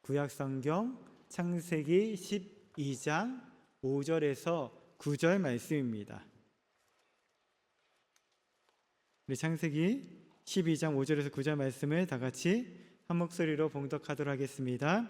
구약성경 창세기 12장 5절에서 9절 말씀입니다. 우리 창세기 12장 5절에서 9절 말씀을 다 같이 한 목소리로 봉독하도록 하겠습니다.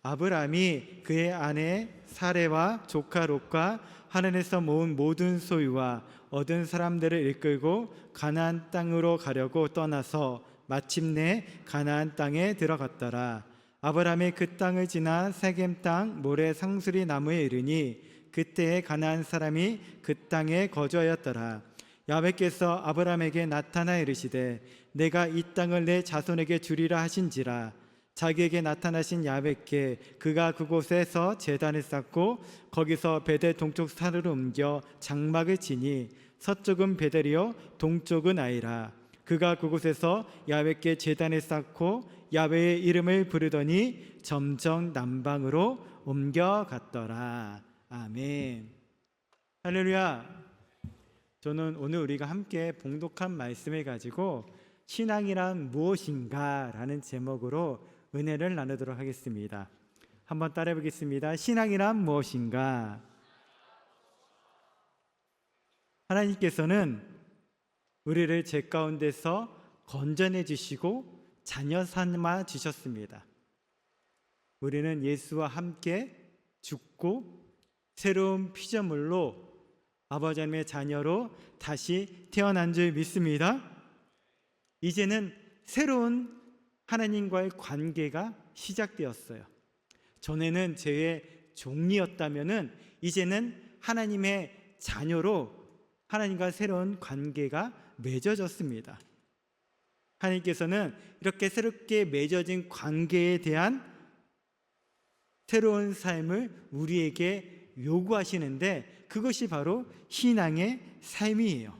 아브라함이 그의 아내 사레와 조카 롯과 하란에서 모은 모든 소유와 얻은 사람들을 이끌고 가나안 땅으로 가려고 떠나서 마침내 가나안 땅에 들어갔더라. 아브라함이 그 땅을 지나 세겜 땅 모래 상수리 나무에 이르니 그때에 가나안 사람이 그 땅에 거주하였더라. 야훼께서 아브라함에게 나타나 이르시되 내가 이 땅을 내 자손에게 주리라 하신지라. 자기에게 나타나신 야훼께 그가 그곳에서 제단을 쌓고 거기서 베델 동쪽 산으로 옮겨 장막을 치니 서쪽은 베델이요 동쪽은 아이라. 그가 그곳에서 야훼께 제단을 쌓고 야훼의 이름을 부르더니 점점 남방으로 옮겨갔더라. 아멘. 할렐루야. 저는 오늘 우리가 함께 봉독한 말씀을 가지고 신앙이란 무엇인가 라는 제목으로 은혜를 나누도록 하겠습니다. 한번 따라해 보겠습니다. 신앙이란 무엇인가? 하나님께서는 우리를 죄 가운데서 건져내 주시고 자녀 삼아 주셨습니다. 우리는 예수와 함께 죽고 새로운 피조물로 아버지 하나님의 자녀로 다시 태어난 줄 믿습니다. 이제는 새로운 하나님과의 관계가 시작되었어요. 전에는 죄의 종이었다면은 이제는 하나님의 자녀로 하나님과 새로운 관계가 맺어졌습니다. 하나님께서는 이렇게 새롭게 맺어진 관계에 대한 새로운 삶을 우리에게 요구하시는데 그것이 바로 신앙의 삶이에요.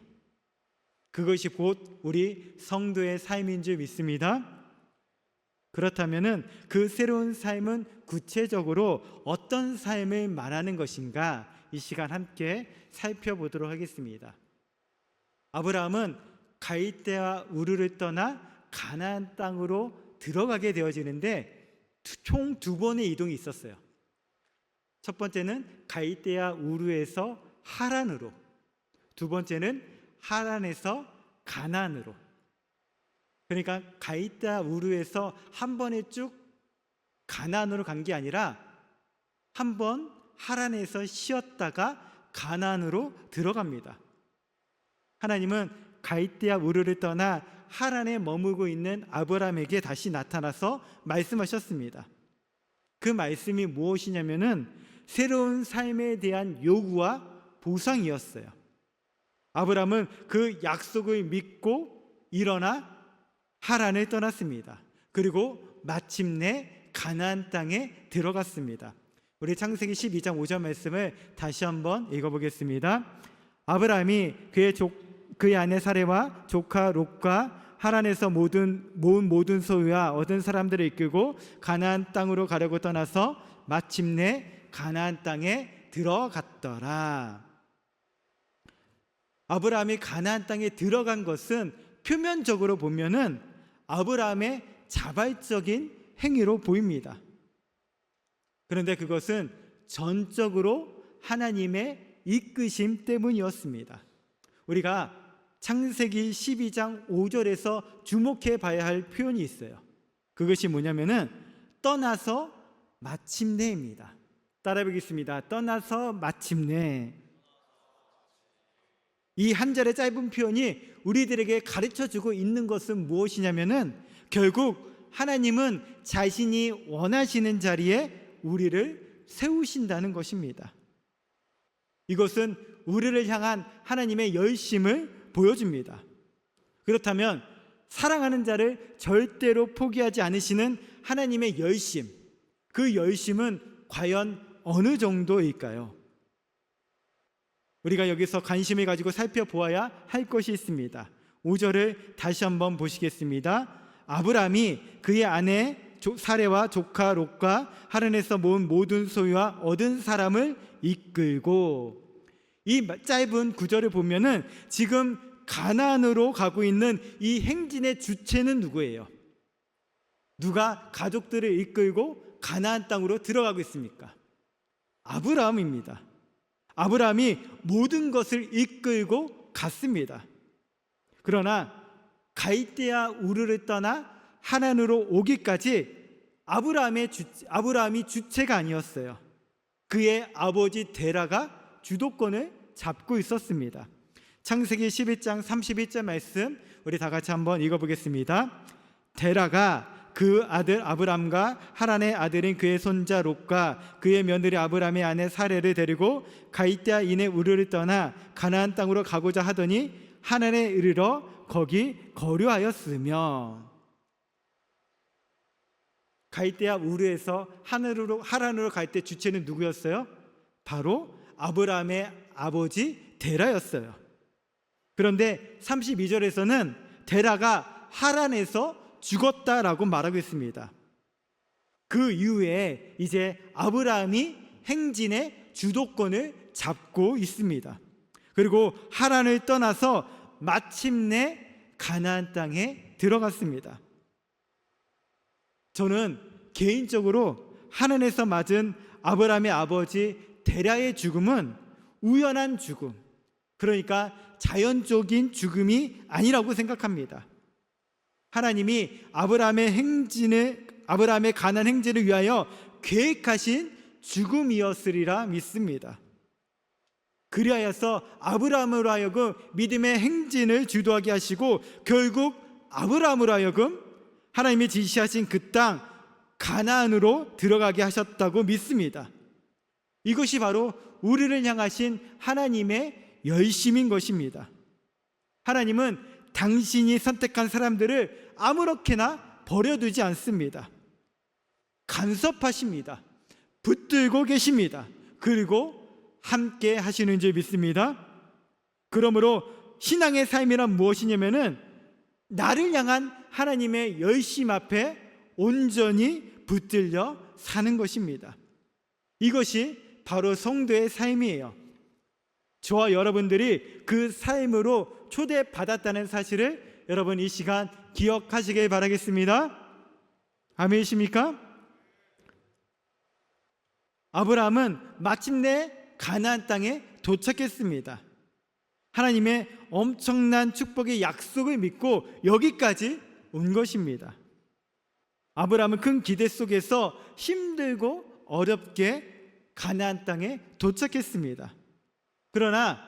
그것이 곧 우리 성도의 삶인 줄 믿습니다. 그렇다면 그 새로운 삶은 구체적으로 어떤 삶을 말하는 것인가 이 시간 함께 살펴보도록 하겠습니다. 아브라함은 갈대아 우르를 떠나 가나안 땅으로 들어가게 되어지는데 총 2번의 이동이 있었어요. 첫 번째는 갈대아 우르에서 하란으로, 두 번째는 하란에서 가나안으로. 그러니까 갈대아 우르에서 한 번에 쭉 가나안으로 간 게 아니라 한 번 하란에서 쉬었다가 가나안으로 들어갑니다. 하나님은 갈대아 우르를 떠나 하란에 머무고 있는 아브라함에게 다시 나타나서 말씀하셨습니다. 그 말씀이 무엇이냐면은 새로운 삶에 대한 요구와 보상이었어요. 아브라함은 그 약속을 믿고 일어나 하란을 떠났습니다. 그리고 마침내 가나안 땅에 들어갔습니다. 우리 창세기 12장 5절 말씀을 다시 한번 읽어보겠습니다. 아브라함이 그의 아내 사레와 조카 롯과 하란에서 모은 모든 소유와 얻은 사람들을 이끌고 가나안 땅으로 가려고 떠나서 마침내 가나안 땅에 들어갔더라. 아브라함이 가나안 땅에 들어간 것은 표면적으로 보면은 아브라함의 자발적인 행위로 보입니다. 그런데 그것은 전적으로 하나님의 이끄심 때문이었습니다. 우리가 창세기 12장 5절에서 주목해 봐야 할 표현이 있어요. 그것이 뭐냐면은 떠나서 마침내입니다. 따라해 보겠습니다. 떠나서 마침내. 이 한 절의 짧은 표현이 우리들에게 가르쳐주고 있는 것은 무엇이냐면은 결국 하나님은 자신이 원하시는 자리에 우리를 세우신다는 것입니다. 이것은 우리를 향한 하나님의 열심을 보여줍니다. 그렇다면 사랑하는 자를 절대로 포기하지 않으시는 하나님의 열심, 그 열심은 과연 어느 정도일까요? 우리가 여기서 관심을 가지고 살펴보아야 할 것이 있습니다. 5절을 다시 한번 보시겠습니다. 아브라함이 그의 아내 사레와 조카 롯과 하란에서 모은 모든 소유와 얻은 사람을 이끌고, 이 짧은 구절을 보면은 지금 가나안으로 가고 있는 이 행진의 주체는 누구예요? 누가 가족들을 이끌고 가나안 땅으로 들어가고 있습니까? 아브라함입니다. 아브라함이 모든 것을 이끌고 갔습니다. 그러나 갈대아 우르를 떠나 하란으로 오기까지 아브라함이 주체가 아니었어요. 그의 아버지 데라가 주도권을 잡고 있었습니다. 창세기 11장 31절 말씀 우리 다 같이 한번 읽어보겠습니다. 데라가 그 아들 아브람과 하란의 아들인 그의 손자 롯과 그의 며느리 아브람의 아내 사레를 데리고 갈대아 인의 우르를 떠나 가나안 땅으로 가고자 하더니 하란에 이르러 거기 거류하였으며. 갈대아 우르에서 하란으로 갈 때 주체는 누구였어요? 바로 아브라함의 아버지 데라였어요. 그런데 32절에서는 데라가 하란에서 죽었다라고 말하고 있습니다. 그 이후에 이제 아브라함이 행진의 주도권을 잡고 있습니다. 그리고 하란을 떠나서 마침내 가나안 땅에 들어갔습니다. 저는 개인적으로 하란에서 맞은 아브라함의 아버지 데라의 죽음은 우연한 죽음, 그러니까 자연적인 죽음이 아니라고 생각합니다. 하나님이 아브라함의 가나안 행진을 위하여 계획하신 죽음이었으리라 믿습니다. 그리하여서 아브라함으로 하여금 믿음의 행진을 주도하게 하시고 결국 아브라함으로 하여금 하나님이 지시하신 그 땅 가나안으로 들어가게 하셨다고 믿습니다. 이것이 바로 우리를 향하신 하나님의 열심인 것입니다. 하나님은 당신이 선택한 사람들을 아무렇게나 버려두지 않습니다. 간섭하십니다. 붙들고 계십니다. 그리고 함께 하시는 줄 믿습니다. 그러므로 신앙의 삶이란 무엇이냐면은 나를 향한 하나님의 열심 앞에 온전히 붙들려 사는 것입니다. 이것이 바로 성도의 삶이에요. 저와 여러분들이 그 삶으로 초대받았다는 사실을 여러분 이 시간 기억하시길 바라겠습니다. 아멘이십니까? 아브라함은 마침내 가나안 땅에 도착했습니다. 하나님의 엄청난 축복의 약속을 믿고 여기까지 온 것입니다. 아브라함은 큰 기대 속에서 힘들고 어렵게 가나안 땅에 도착했습니다. 그러나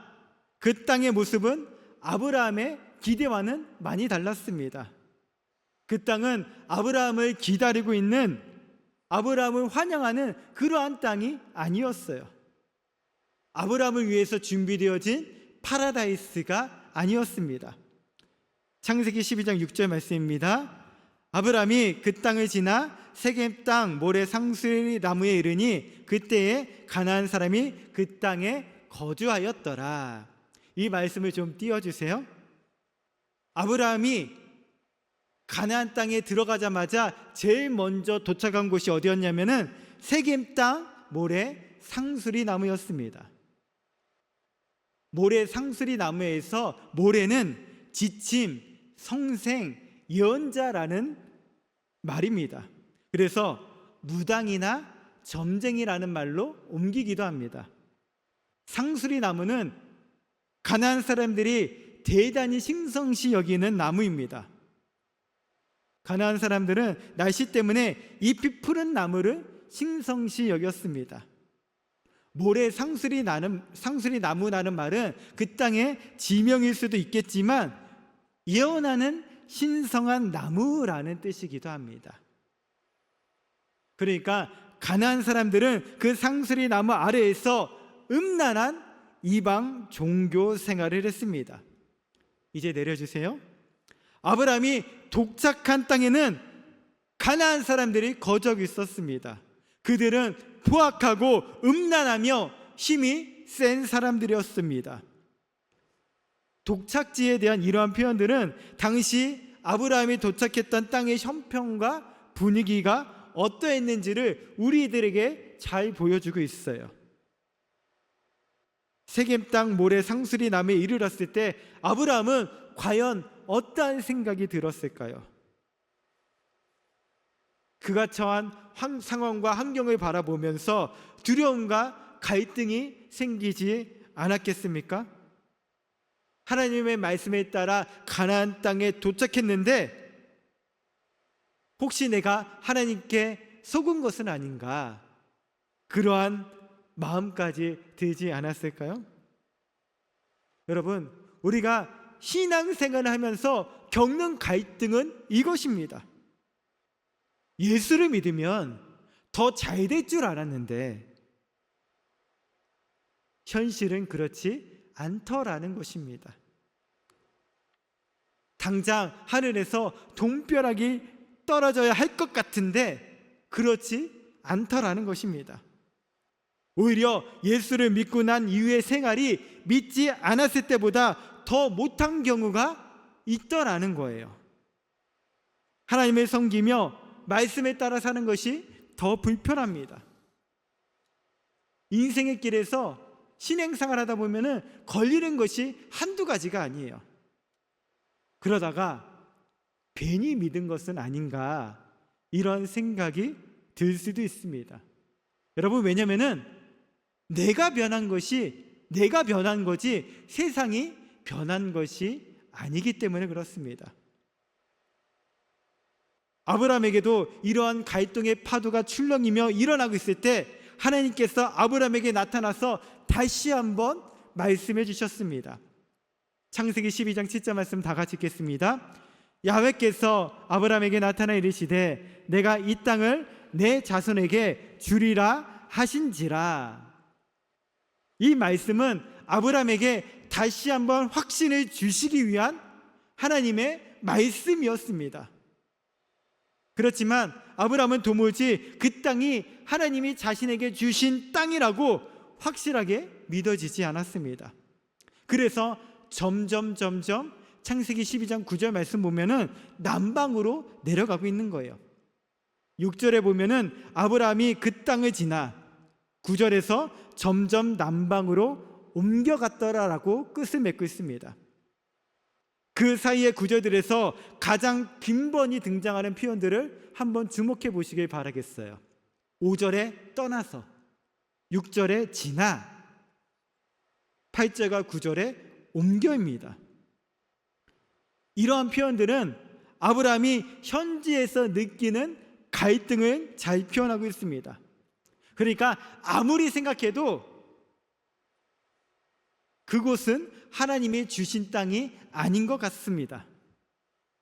그 땅의 모습은 아브라함의 기대와는 많이 달랐습니다. 그 땅은 아브라함을 기다리고 있는, 아브라함을 환영하는 그러한 땅이 아니었어요. 아브라함을 위해서 준비되어진 파라다이스가 아니었습니다. 창세기 12장 6절 말씀입니다. 아브라함이 그 땅을 지나 세겜 땅 모래 상수리 나무에 이르니 그때에 가나안 사람이 그 땅에 거주하였더라. 이 말씀을 좀 띄워주세요. 아브라함이 가나안 땅에 들어가자마자 제일 먼저 도착한 곳이 어디였냐면은 세겜 땅 모래 상수리 나무였습니다. 모래 상수리 나무에서 모래는 지침, 성생, 예언자라는 말입니다. 그래서 무당이나 점쟁이라는 말로 옮기기도 합니다. 상수리 나무는 가나안 사람들이 대단히 신성시 여기는 나무입니다. 가나안 사람들은 날씨 때문에 잎이 푸른 나무를 신성시 여겼습니다. 모래 상수리 나무라는 말은 그 땅의 지명일 수도 있겠지만 예언하는 신성한 나무라는 뜻이기도 합니다. 그러니까 가나안 사람들은 그 상수리 나무 아래에서 음란한 이방 종교 생활을 했습니다. 이제 내려주세요. 아브라함이 도착한 땅에는 가나안 사람들이 거주하고 있었습니다. 그들은 포악하고 음란하며 힘이 센 사람들이었습니다. 독착지에 대한 이러한 표현들은 당시 아브라함이 도착했던 땅의 형편과 분위기가 어떠했는지를 우리들에게 잘 보여주고 있어요. 세겜 땅 모래 상수리 나무에 이르렀을 때 아브라함은 과연 어떠한 생각이 들었을까요? 그가 처한 상황과 환경을 바라보면서 두려움과 갈등이 생기지 않았겠습니까? 하나님의 말씀에 따라 가나안 땅에 도착했는데 혹시 내가 하나님께 속은 것은 아닌가, 그러한 마음까지 들지 않았을까요? 여러분, 우리가 신앙생활을 하면서 겪는 갈등은 이것입니다. 예수를 믿으면 더 잘 될 줄 알았는데 현실은 그렇지 않더라는 것입니다. 당장 하늘에서 돈벼락이 떨어져야 할 것 같은데 그렇지 않더라는 것입니다. 오히려 예수를 믿고 난 이후의 생활이 믿지 않았을 때보다 더 못한 경우가 있더라는 거예요. 하나님을 섬기며 말씀에 따라 사는 것이 더 불편합니다. 인생의 길에서 신앙생활 하다 보면은 걸리는 것이 한두 가지가 아니에요. 그러다가 괜히 믿은 것은 아닌가, 이런 생각이 들 수도 있습니다. 여러분, 왜냐면은 내가 변한 거지 세상이 변한 것이 아니기 때문에 그렇습니다. 아브라함에게도 이러한 갈등의 파도가 출렁이며 일어나고 있을 때 하나님께서 아브라함에게 나타나서 다시 한번 말씀해 주셨습니다. 창세기 12장 7절 말씀 다 같이 읽겠습니다. 야훼께서 아브라함에게 나타나 이르시되 내가 이 땅을 내 자손에게 주리라 하신지라. 이 말씀은 아브라함에게 다시 한번 확신을 주시기 위한 하나님의 말씀이었습니다. 그렇지만 아브라함은 도무지 그 땅이 하나님이 자신에게 주신 땅이라고 확실하게 믿어지지 않았습니다. 그래서 점점 창세기 12장 9절 말씀 보면은 남방으로 내려가고 있는 거예요. 6절에 보면은 아브라함이 그 땅을 지나 9절에서 점점 남방으로 옮겨갔더라라고 끝을 맺고 있습니다. 그 사이의 구절들에서 가장 빈번히 등장하는 표현들을 한번 주목해 보시길 바라겠어요. 5절에 떠나서, 6절에 지나, 8절과 9절에 옮겨입니다. 이러한 표현들은 아브라함이 현지에서 느끼는 갈등을 잘 표현하고 있습니다. 그러니까 아무리 생각해도 그곳은 하나님이 주신 땅이 아닌 것 같습니다.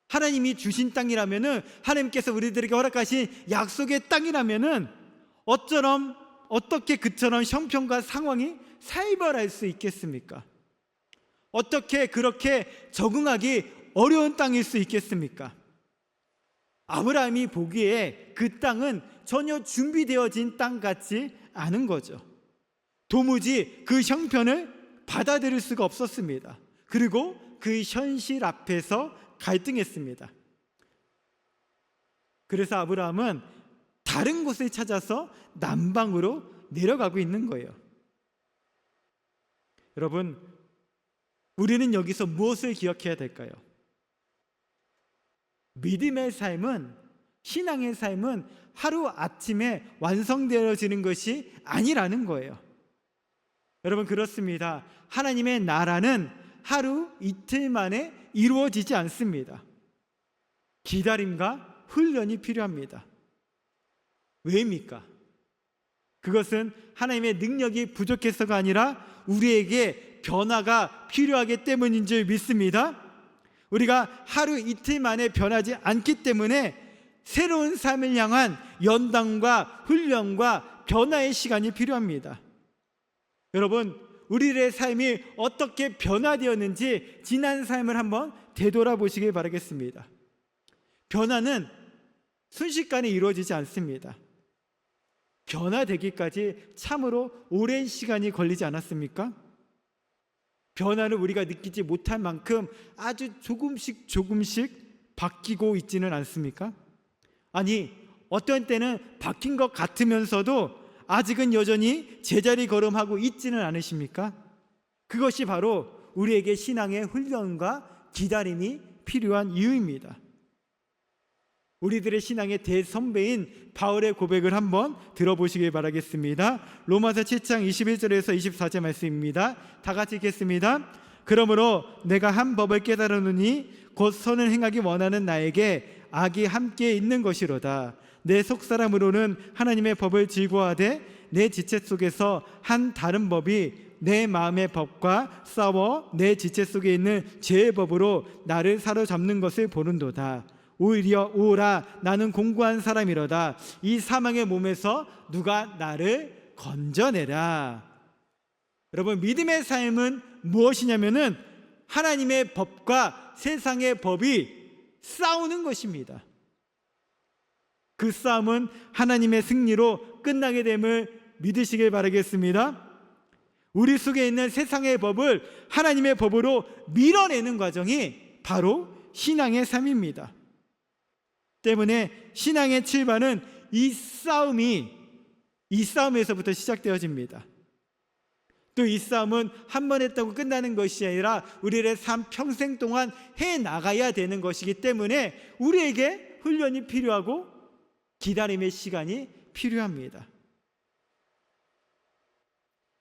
하나님이 주신 땅이라면은, 하나님께서 우리들에게 허락하신 약속의 땅이라면은 어떻게 그처럼 형편과 상황이 살벌할 수 있겠습니까? 어떻게 그렇게 적응하기 어려운 땅일 수 있겠습니까? 아브라함이 보기에 그 땅은 전혀 준비되어진 땅 같지 않은 거죠. 도무지 그 형편을 받아들일 수가 없었습니다. 그리고 그 현실 앞에서 갈등했습니다. 그래서 아브라함은 다른 곳을 찾아서 남방으로 내려가고 있는 거예요. 여러분, 우리는 여기서 무엇을 기억해야 될까요? 믿음의 삶은, 신앙의 삶은 하루아침에 완성되어지는 것이 아니라는 거예요. 여러분, 그렇습니다. 하나님의 나라는 하루 이틀 만에 이루어지지 않습니다. 기다림과 훈련이 필요합니다. 왜입니까? 그것은 하나님의 능력이 부족해서가 아니라 우리에게 변화가 필요하기 때문인 줄 믿습니다. 우리가 하루 이틀 만에 변하지 않기 때문에 새로운 삶을 향한 연단과 훈련과 변화의 시간이 필요합니다. 여러분, 우리의 삶이 어떻게 변화되었는지 지난 삶을 한번 되돌아보시길 바라겠습니다. 변화는 순식간에 이루어지지 않습니다. 변화되기까지 참으로 오랜 시간이 걸리지 않았습니까? 변화를 우리가 느끼지 못할 만큼 아주 조금씩 바뀌고 있지는 않습니까? 아니, 어떤 때는 바뀐 것 같으면서도 아직은 여전히 제자리 걸음하고 있지는 않으십니까? 그것이 바로 우리에게 신앙의 훈련과 기다림이 필요한 이유입니다. 우리들의 신앙의 대선배인 바울의 고백을 한번 들어보시길 바라겠습니다. 로마서 7장 21절에서 24절 말씀입니다. 다 같이 읽겠습니다. 그러므로 내가 한 법을 깨달으노니 곧 선을 행하기 원하는 나에게 악이 함께 있는 것이로다. 내 속사람으로는 하나님의 법을 즐거워하되 내 지체 속에서 한 다른 법이 내 마음의 법과 싸워 내 지체 속에 있는 죄의 법으로 나를 사로잡는 것을 보는도다. 오라 나는 공고한 사람이로다. 이 사망의 몸에서 누가 나를 건져내라. 여러분, 믿음의 삶은 무엇이냐면은 하나님의 법과 세상의 법이 싸우는 것입니다. 그 싸움은 하나님의 승리로 끝나게 됨을 믿으시길 바라겠습니다. 우리 속에 있는 세상의 법을 하나님의 법으로 밀어내는 과정이 바로 신앙의 삶입니다. 때문에 신앙의 출발은 이 싸움에서부터 시작되어집니다. 또 이 싸움은 한 번 했다고 끝나는 것이 아니라 우리의 삶 평생 동안 해나가야 되는 것이기 때문에 우리에게 훈련이 필요하고 기다림의 시간이 필요합니다.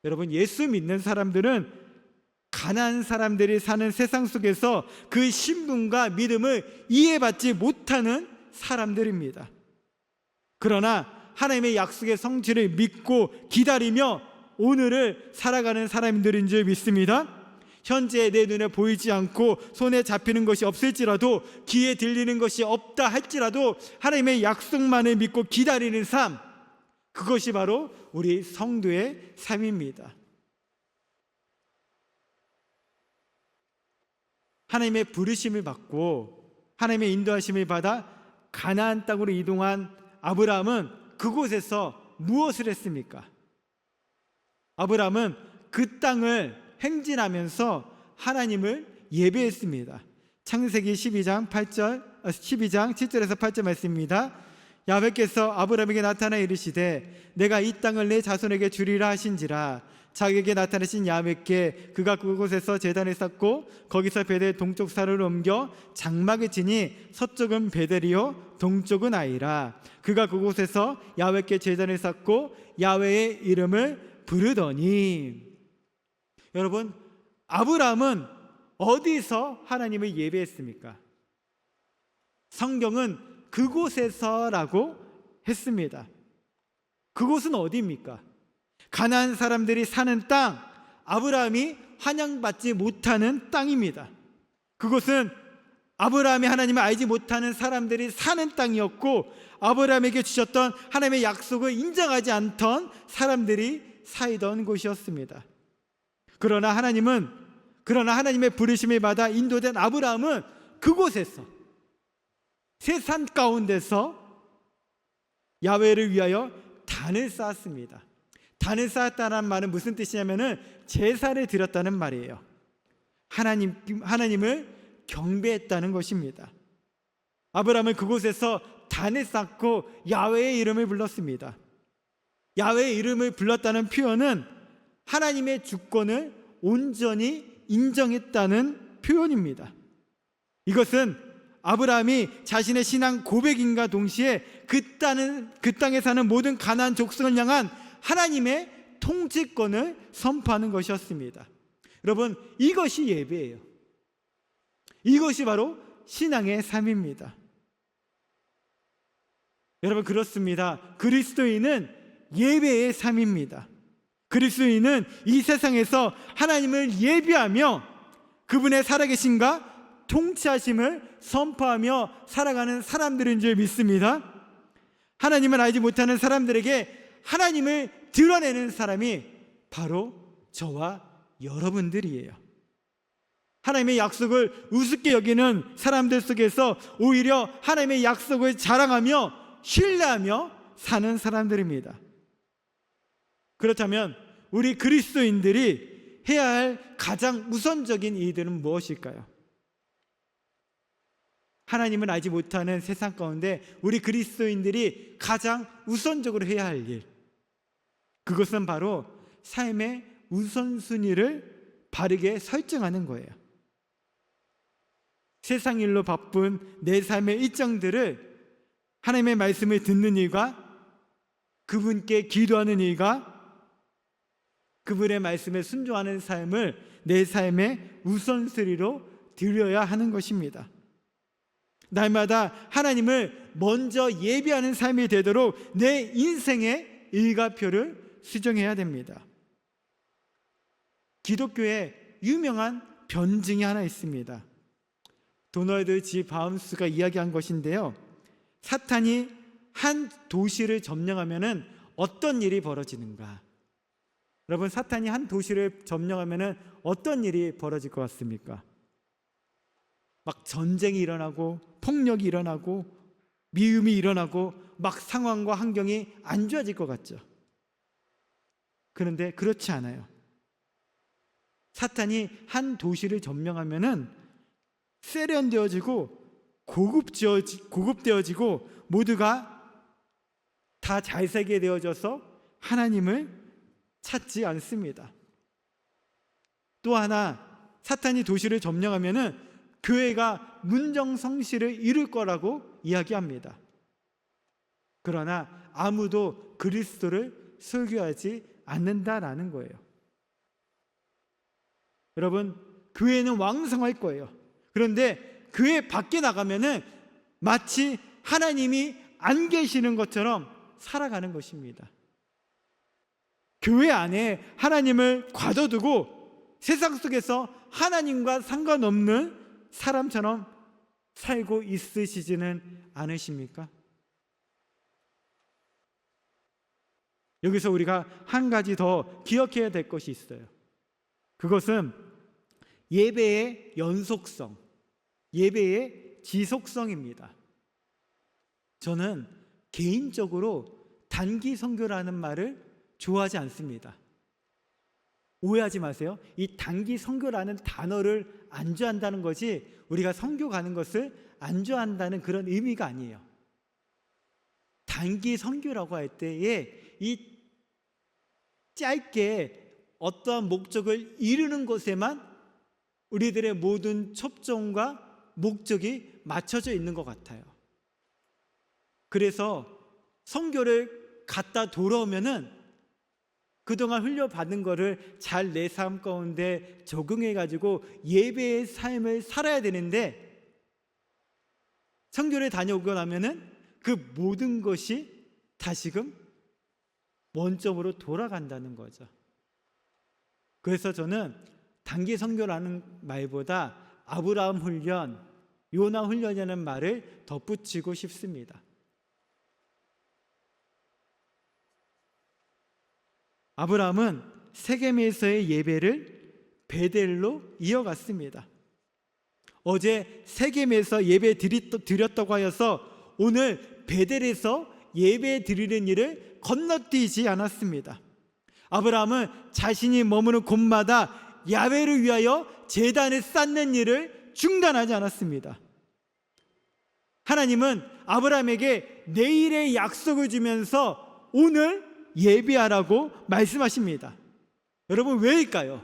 여러분, 예수 믿는 사람들은 가난한 사람들이 사는 세상 속에서 그 신분과 믿음을 이해받지 못하는 사람들입니다. 그러나 하나님의 약속의 성취를 믿고 기다리며 오늘을 살아가는 사람들인 줄 믿습니다. 현재 내 눈에 보이지 않고 손에 잡히는 것이 없을지라도, 귀에 들리는 것이 없다 할지라도 하나님의 약속만을 믿고 기다리는 삶, 그것이 바로 우리 성도의 삶입니다. 하나님의 부르심을 받고 하나님의 인도하심을 받아 가나안 땅으로 이동한 아브라함은 그곳에서 무엇을 했습니까? 아브라함은 그 땅을 행진하면서 하나님을 예배했습니다. 창세기 12장 7절에서 8절 말씀입니다. 야훼께서 아브라함에게 나타나 이르시되 내가 이 땅을 내 자손에게 주리라 하신지라. 자기에게 나타나신 야훼께 그가 그곳에서 제단을 쌓고 거기서 베델 동쪽 산을 옮겨 장막을 치니 서쪽은 베델이요 동쪽은 아이라. 그가 그곳에서 야훼께 제단을 쌓고 야훼의 이름을 부르더니. 여러분, 아브라함은 어디서 하나님을 예배했습니까? 성경은 그곳에서라고 했습니다. 그곳은 어디입니까? 가나안 사람들이 사는 땅, 아브라함이 환영받지 못하는 땅입니다. 그곳은 아브라함이 하나님을 알지 못하는 사람들이 사는 땅이었고, 아브라함에게 주셨던 하나님의 약속을 인정하지 않던 사람들이 살던 곳이었습니다. 그러나 하나님의 부르심을 받아 인도된 아브라함은 그곳에서, 새 산 가운데서 야훼를 위하여 단을 쌓았습니다. 단을 쌓았다는 말은 무슨 뜻이냐면은 제사를 드렸다는 말이에요. 하나님을 경배했다는 것입니다. 아브라함은 그곳에서 단을 쌓고 야훼의 이름을 불렀습니다. 야훼의 이름을 불렀다는 표현은 하나님의 주권을 온전히 인정했다는 표현입니다. 이것은 아브라함이 자신의 신앙 고백인과 동시에 그 땅에 사는 모든 가나안 족속을 향한 하나님의 통치권을 선포하는 것이었습니다. 여러분, 이것이 예배예요. 이것이 바로 신앙의 삶입니다. 여러분, 그렇습니다. 그리스도인은 예배의 삶입니다. 그리스도인은 이 세상에서 하나님을 예배하며 그분의 살아계심과 통치하심을 선포하며 살아가는 사람들인 줄 믿습니다. 하나님을 알지 못하는 사람들에게 하나님을 드러내는 사람이 바로 저와 여러분들이에요. 하나님의 약속을 우습게 여기는 사람들 속에서 오히려 하나님의 약속을 자랑하며 신뢰하며 사는 사람들입니다. 그렇다면 우리 그리스도인들이 해야 할 가장 우선적인 일들은 무엇일까요? 하나님을 알지 못하는 세상 가운데 우리 그리스도인들이 가장 우선적으로 해야 할 일, 그것은 바로 삶의 우선순위를 바르게 설정하는 거예요. 세상 일로 바쁜 내 삶의 일정들을 하나님의 말씀을 듣는 일과 그분께 기도하는 일과 그분의 말씀에 순종하는 삶을 내 삶의 우선순위로 드려야 하는 것입니다. 날마다 하나님을 먼저 예비하는 삶이 되도록 내 인생의 일과표를 수정해야 됩니다. 기독교의 유명한 변증이 하나 있습니다. 도널드 G 바움스가 이야기한 것인데요, 사탄이 한 도시를 점령하면 어떤 일이 벌어지는가? 여러분, 사탄이 한 도시를 점령하면 어떤 일이 벌어질 것 같습니까? 막 전쟁이 일어나고 폭력이 일어나고 미움이 일어나고 막 상황과 환경이 안 좋아질 것 같죠. 그런데 그렇지 않아요. 사탄이 한 도시를 점령하면은 세련되어지고 고급되어지고 모두가 다 잘 살게 되어져서 하나님을 찾지 않습니다. 또 하나, 사탄이 도시를 점령하면은 교회가 문정성시를 이룰 거라고 이야기합니다. 그러나 아무도 그리스도를 설교하지 않는다라는 거예요. 여러분, 교회는 왕성할 거예요. 그런데 교회 밖에 나가면은 마치 하나님이 안 계시는 것처럼 살아가는 것입니다. 교회 안에 하나님을 가둬두고 세상 속에서 하나님과 상관없는 사람처럼 살고 있으시지는 않으십니까? 여기서 우리가 한 가지 더 기억해야 될 것이 있어요. 그것은 예배의 연속성, 예배의 지속성입니다. 저는 개인적으로 단기 선교라는 말을 좋아하지 않습니다. 오해하지 마세요. 이 단기 선교라는 단어를 안 좋아한다는 것이 우리가 선교 가는 것을 안 좋아한다는 그런 의미가 아니에요. 단기 선교라고 할 때에 이 짧게 어떠한 목적을 이루는 것에만 우리들의 모든 초점과 목적이 맞춰져 있는 것 같아요. 그래서 선교를 갔다 돌아오면은 그동안 훈련받은 거를 잘 내 삶 가운데 적용해가지고 예배의 삶을 살아야 되는데, 선교를 다녀오고 나면은 그 모든 것이 다시금 원점으로 돌아간다는 거죠. 그래서 저는 단기 선교라는 말보다 아브라함 훈련, 요나 훈련이라는 말을 덧붙이고 싶습니다. 아브라함은 세겜에서의 예배를 베델로 이어갔습니다. 어제 세겜에서 예배 드렸다고 하여서 오늘 베델에서 예배 드리는 일을 건너뛰지 않았습니다. 아브라함은 자신이 머무는 곳마다 야훼를 위하여 제단을 쌓는 일을 중단하지 않았습니다. 하나님은 아브라함에게 내일의 약속을 주면서 오늘 예배하라고 말씀하십니다. 여러분, 왜일까요?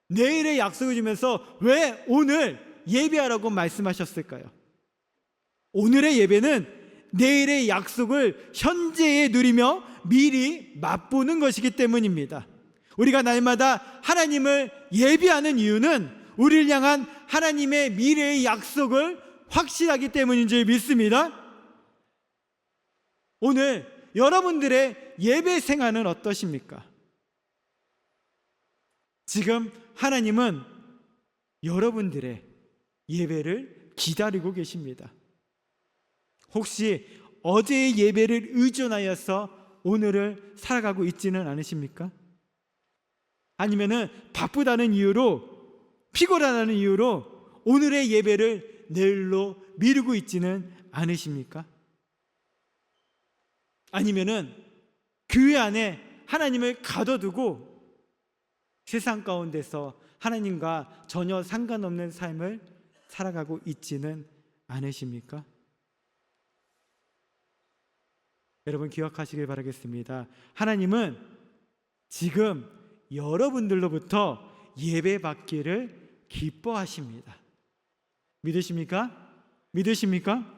내일의 약속을 주면서 왜 오늘 예배하라고 말씀하셨을까요? 오늘의 예배는 내일의 약속을 현재에 누리며 미리 맛보는 것이기 때문입니다. 우리가 날마다 하나님을 예배하는 이유는 우리를 향한 하나님의 미래의 약속을 확신하기 때문인 줄 믿습니다. 오늘 여러분들의 예배 생활은 어떠십니까? 지금 하나님은 여러분들의 예배를 기다리고 계십니다. 혹시 어제의 예배를 의존하여서 오늘을 살아가고 있지는 않으십니까? 아니면은 바쁘다는 이유로, 피곤하다는 이유로 오늘의 예배를 내일로 미루고 있지는 않으십니까? 아니면은 교회 안에 하나님을 가둬두고 세상 가운데서 하나님과 전혀 상관없는 삶을 살아가고 있지는 않으십니까? 여러분, 기억하시길 바라겠습니다. 하나님은 지금 여러분들로부터 예배 받기를 기뻐하십니다. 믿으십니까? 믿으십니까?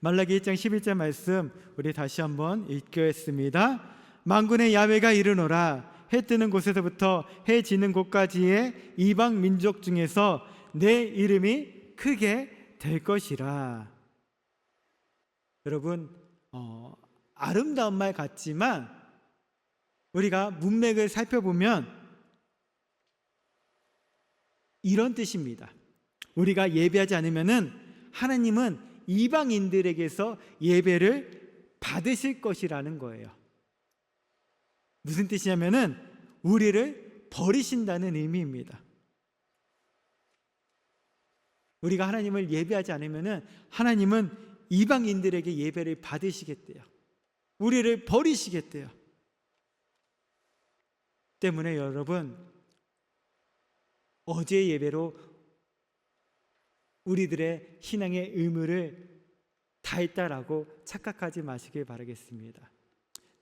말라기 1장 11절 말씀 우리 다시 한번 읽겠습니다. 만군의 야훼가 이르노라. 해 뜨는 곳에서부터 해 지는 곳까지의 이방 민족 중에서 내 이름이 크게 될 것이라. 여러분, 아름다운 말 같지만 우리가 문맥을 살펴보면 이런 뜻입니다. 우리가 예배하지 않으면은 하나님은 이방인들에게서 예배를 받으실 것이라는 거예요. 무슨 뜻이냐면은 우리를 버리신다는 의미입니다. 우리가 하나님을 예배하지 않으면은 하나님은 이방인들에게 예배를 받으시겠대요. 우리를 버리시겠대요. 때문에 여러분, 어제의 예배로 우리들의 신앙의 의무를 다했다라고 착각하지 마시길 바라겠습니다.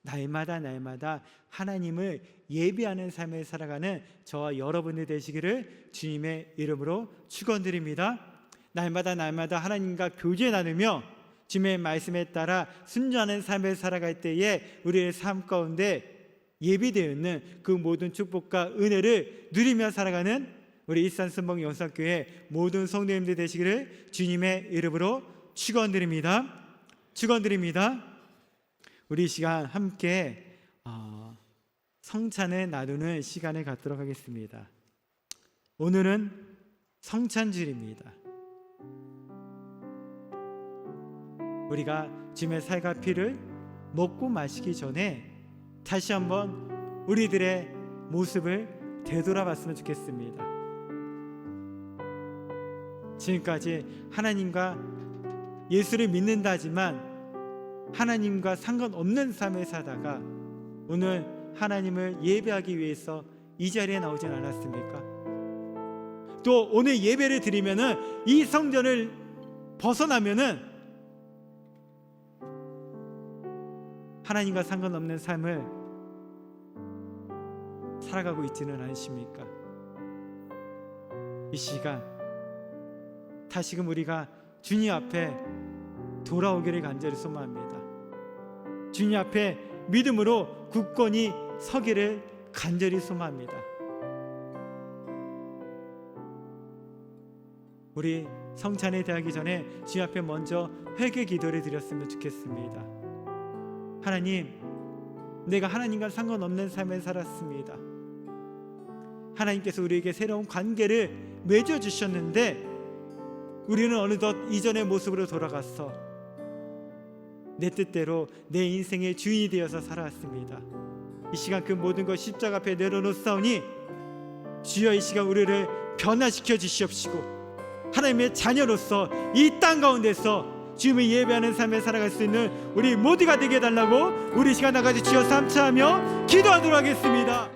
날마다 하나님을 예배하는 삶을 살아가는 저와 여러분들 되시기를 주님의 이름으로 축원드립니다. 날마다 하나님과 교제 나누며 주님의 말씀에 따라 순종하는 삶을 살아갈 때에 우리의 삶 가운데 예비되어 있는 그 모든 축복과 은혜를 누리며 살아가는 우리 일산순복 영상교회 모든 성도님들 되시기를 주님의 이름으로 축원드립니다. 우리 이 시간 함께 성찬을 나누는 시간을 갖도록 하겠습니다. 오늘은 성찬주일입니다. 우리가 주님의 살과 피를 먹고 마시기 전에 다시 한번 우리들의 모습을 되돌아봤으면 좋겠습니다. 지금까지 하나님과 예수를 믿는다 하지만 하나님과 상관없는 삶을 사다가 오늘 하나님을 예배하기 위해서 이 자리에 나오진 않았습니까? 또 오늘 예배를 드리면은 이 성전을 벗어나면은 하나님과 상관없는 삶을 살아가고 있지는 않으십니까? 이 시간 다시금 우리가 주님 앞에 돌아오기를 간절히 소망합니다. 주님 앞에 믿음으로 굳건히 서기를 간절히 소망합니다. 우리 성찬에 대하기 전에 주님 앞에 먼저 회개 기도를 드렸으면 좋겠습니다. 하나님, 내가 하나님과 상관없는 삶을 살았습니다. 하나님께서 우리에게 새로운 관계를 맺어주셨는데 우리는 어느덧 이전의 모습으로 돌아가서 내 뜻대로 내 인생의 주인이 되어서 살아왔습니다. 이 시간 그 모든 것 십자가 앞에 내려놓사오니 주여 이 시간 우리를 변화시켜 주시옵시고 하나님의 자녀로서 이 땅 가운데서 주님을 예배하는 삶을 살아갈 수 있는 우리 모두가 되게 해달라고 우리 시간 나가지 주여 삼차하며 기도하도록 하겠습니다.